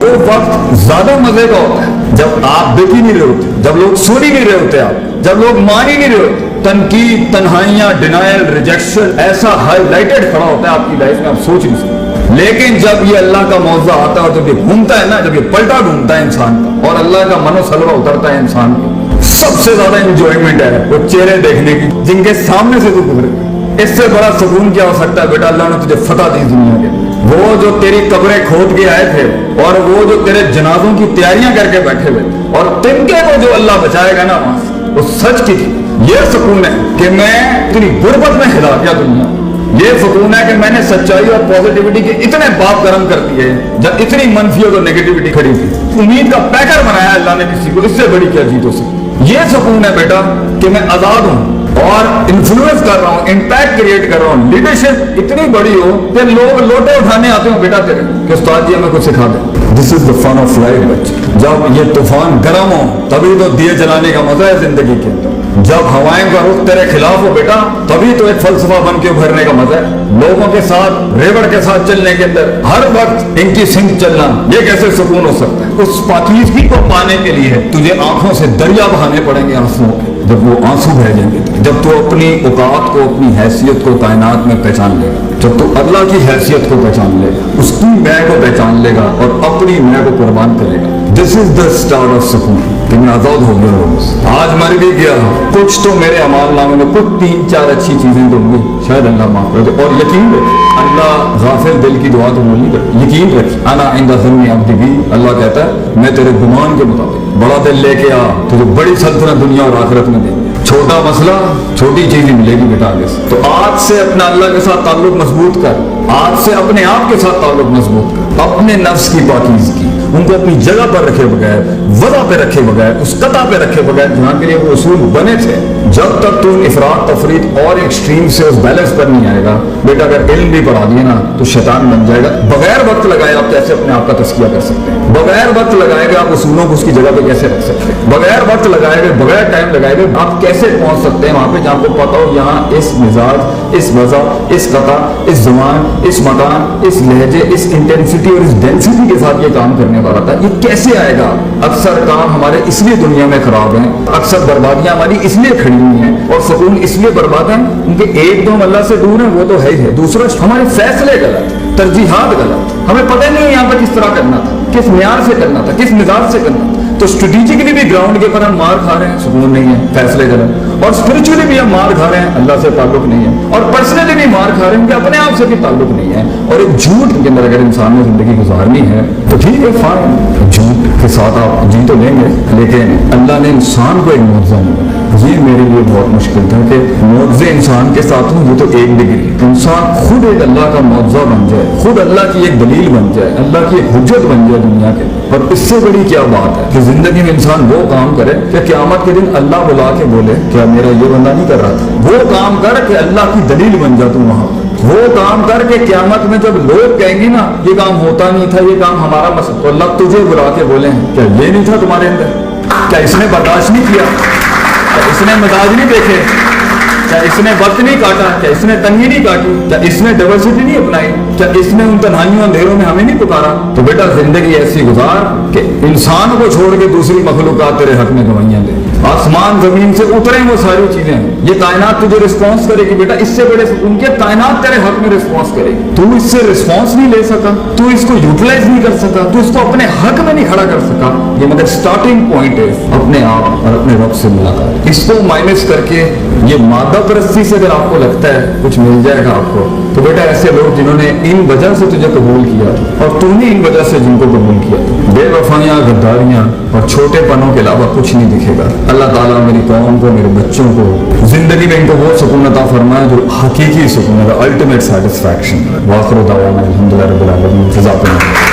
वो वक्त ज्यादा मजे का होता है जब आप देख ही नहीं रहे होते, जब लोग सुन ही नहीं रहे होते, आप जब लोग मान ही नहीं रहे होते। तनकीद, तन्हाइयां, डिनायल, रिजेक्शन ऐसा हाईलाइटेड खड़ा होता है आपकी लाइफ में, आप सोच नहीं सकते। लेकिन जब ये अल्लाह का मौजा आता है और जब ये घूमता है ना, जब ये पलटा घूमता है इंसान का और अल्लाह का मनोसलवा उतरता है इंसान को, सबसे ज्यादा इंजॉयमेंट है वो चेहरे देखने की जिनके सामने से तू गुजरे। इससे बड़ा सुकून क्या हो सकता है बेटा? अल्लाह ने तुझे फतह दी दुनिया के। वो जो तेरी कब्रें खोद के आए थे और वो जो तेरे जनाजों की तैयारियां करके बैठे हुए और तिनके को जो अल्लाह बचाएगा ना वहां से, वो सच की थी। ये सुकून है कि मैं इतनी गुर्बत में हिला गया दुनिया। ये सुकून है कि मैंने सच्चाई और पॉजिटिविटी के इतने बाप गर्म कर दिए जब इतनी मनफियत और नेगेटिविटी खड़ी थी। उम्मीद का पैकर बनाया अल्लाह ने किसी को, इससे बड़ी क्या जीत हो सकती। ये सुकून है बेटा कि मैं आजाद हूं और इन्फ्लुएंस कर रहा हूं, इम्पैक्ट क्रिएट कर रहा हूं। लीडरशिप इतनी बड़ी हो कि लोग लोटे उठाने आते हो बेटा तेरे कि उस्ताद जी हमें कुछ सिखा दे। This is the fun of life बच्चे। जब ये तूफान गर्म हो तभी तो दिए जलाने का मजा है जिंदगी के अंदर। जब हवाएं का रुख तेरे खिलाफ हो बेटा तभी तो एक फलसफा बन के उभरने का मजा है। लोगों के साथ रेवड़ के साथ चलने के अंदर हर वक्त इनकी सिंक चलना, ये कैसे सुकून हो सकता है? उस पाकीज़गी को पाने के लिए तुझे आंखों से दरिया बहाने पड़ेंगे आंसुओं के। जब वो आंसू बह जाएंगे, जब तू अपनी औकात को, अपनी हैसियत को कायनात में पहचान लेगा, जब तू अल्लाह की हैसियत को पहचान लेगा, उसकी मैं को पहचान लेगा और अपनी मैं को कुर्बान करेगा। This is the start of सुकून कि मैं आजाद हो गया। आज मर भी गया, कुछ तो मेरे अमाल नामे में कुछ 3-4 अच्छी चीजें तो होंगी, शायद अल्लाह माफ कर दे। और यकीन रख, अल्लाह गाफिल दिल की दुआ तो बोल नहीं करता। यकीन रख, अना इंदा ज़न्नी अब्दी बी, अल्लाह कहता है मैं तेरे गुमान के मुताबिक बड़ा दिल लेके आ, तुझे बड़ी सल्तनत दुनिया और आखिरत में देंगे। छोटा मसला छोटी चीज ही मिलेगी बेटा आगे से। तो आज से अपना अल्लाह के साथ ताल्लुक मजबूत कर, आज से अपने आप के साथ ताल्लुक मजबूत कर, अपने नफ्स की पाकीज़गी उनको अपनी जगह पर रखे बगैर, वज़ा पे रखे बगैर, उस कता पे रखे बगैर जहाँ के लिए वो उसूल बने थे। जब तक तू इफरात तफरीत और एक्सट्रीम से उस बैलेंस पर नहीं आएगा बेटा, अगर इल्म भी पढ़ा दिए ना तो शैतान बन जाएगा। बगैर वक्त लगाए आप कैसे अपने आप का तस्किया कर सकते हैं? बगैर वक्त लगाएगा आप उसूलों को उसकी जगह पे कैसे रख सकते हैं? बगैर वक्त लगाएगा, बगैर टाइम लगाएगा आप कैसे पहुंच सकते हैं वहां पे जहां आपको पता हो यहाँ इस मिजाज, इस वज़ा, इस कता, इस ज़ुबान, इस मकान, इस लहजे, इस इंटेंसिटी और इस डेंसिटी के साथ ये काम करने वाला था। ये कैसे आएगा? अक्सर काम हमारे इसलिए दुनिया में खराब हैं, अक्सर बर्बादियां हमारी इसलिए खड़ी हुई हैं और सुकून इसलिए बर्बाद है उनके एक दो हम अल्लाह से दूर हैं, वो तो है ही है। दूसरा हमारे फैसले गलत, तरजीहात गलत, हमें पता ही नहीं यहाँ पर किस तरह करना था, किस म्यार से करना था, किस मिजाज से करना था। तो स्ट्रेटेजिकली भी ग्राउंड के ऊपर हम मार खा रहे हैं, सुकून नहीं है, फैसले गलत। और स्पिरिचुअली भी हम मार खा रहे हैं, अल्लाह से ताल्लुक नहीं है। और पर्सनली भी मार खा रहे हैं कि अपने आप से भी ताल्लुक नहीं है। और एक झूठ के अंदर अगर इंसान ने जिंदगी गुजारनी है तो ठीक है, फाइन, झूठ के साथ आप जी तो लेंगे, लेकिन अल्लाह ने इंसान को एक मुआवजा नहीं बनाया। ये मेरे लिए बहुत मुश्किल था कि मुआवजे इंसान के साथ हूँ, वो तो 1 डिग्री, इंसान खुद एक अल्लाह का मुआवजा बन जाए, खुद अल्लाह की एक दलील बन जाए, अल्लाह की एक हुज्जत बन जाए दुनिया के। और इससे बड़ी क्या बात है कि जिंदगी में इंसान वो काम करे कि क़यामत के दिन अल्लाह बुला के बोले क्या मेरा ये बंदा नहीं कर रहा था? वो काम कर कि अल्लाह की दलील बन जा तू वहां। वो काम करके क़यामत में जब लोग कहेंगे ना ये काम होता नहीं था, ये काम हमारा मसला, तो अल्लाह तुझे बुला के बोले क्या ये नहीं था तुम्हारे अंदर? क्या इसने बर्दाश्त नहीं किया? क्या इसने मिजाज नहीं देखे? क्या इसने वक्त नहीं काटा? क्या इसने तंगी नहीं काटी? क्या इसने डाइवर्सिटी नहीं अपनाई? क्या इसने उन तन्हाइयों अंधेरों में हमें नहीं पुकारा? तो बेटा जिंदगी ऐसी गुजार कि इंसान को छोड़ के दूसरी मखलूकात तेरे हक में गवाहियां दे। आसमान जमीन से उतरे वो सारी चीजें, ये कायनात तुझे रिस्पॉन्स करेगी बेटा। इससे बड़े उनके कायनात तेरे हक में रिस्पॉन्स करेगी। तू इससे रिस्पॉन्स नहीं ले सका, तू इसको यूटिलाइज नहीं कर सका, तू इसको अपने हक में नहीं खड़ा कर सका। ये मतलब स्टार्टिंग पॉइंट है अपने आप और अपने रब से मुलाकात। इसको माइनस करके ये मादा परस्ती से अगर आपको लगता है कुछ मिल जाएगा आपको, तो बेटा ऐसे लोग जिन्होंने इन वजह से तुझे कबूल किया और तूने इन वजह से जिनको कबूल किया, बेवफाइयां, गद्दारियां और छोटे पनों के अलावा कुछ नहीं दिखेगा। अल्लाह ताला मेरी कौम को, मेरे बच्चों को जिंदगी में इनको वो सुकून अता फरमाए जो हकीकी सुकून है, अल्टीमेट सेटिस्फैक्शन। वाखिर दावाना अल्हम्दुलिल्लाह रब्बिल आलमीन।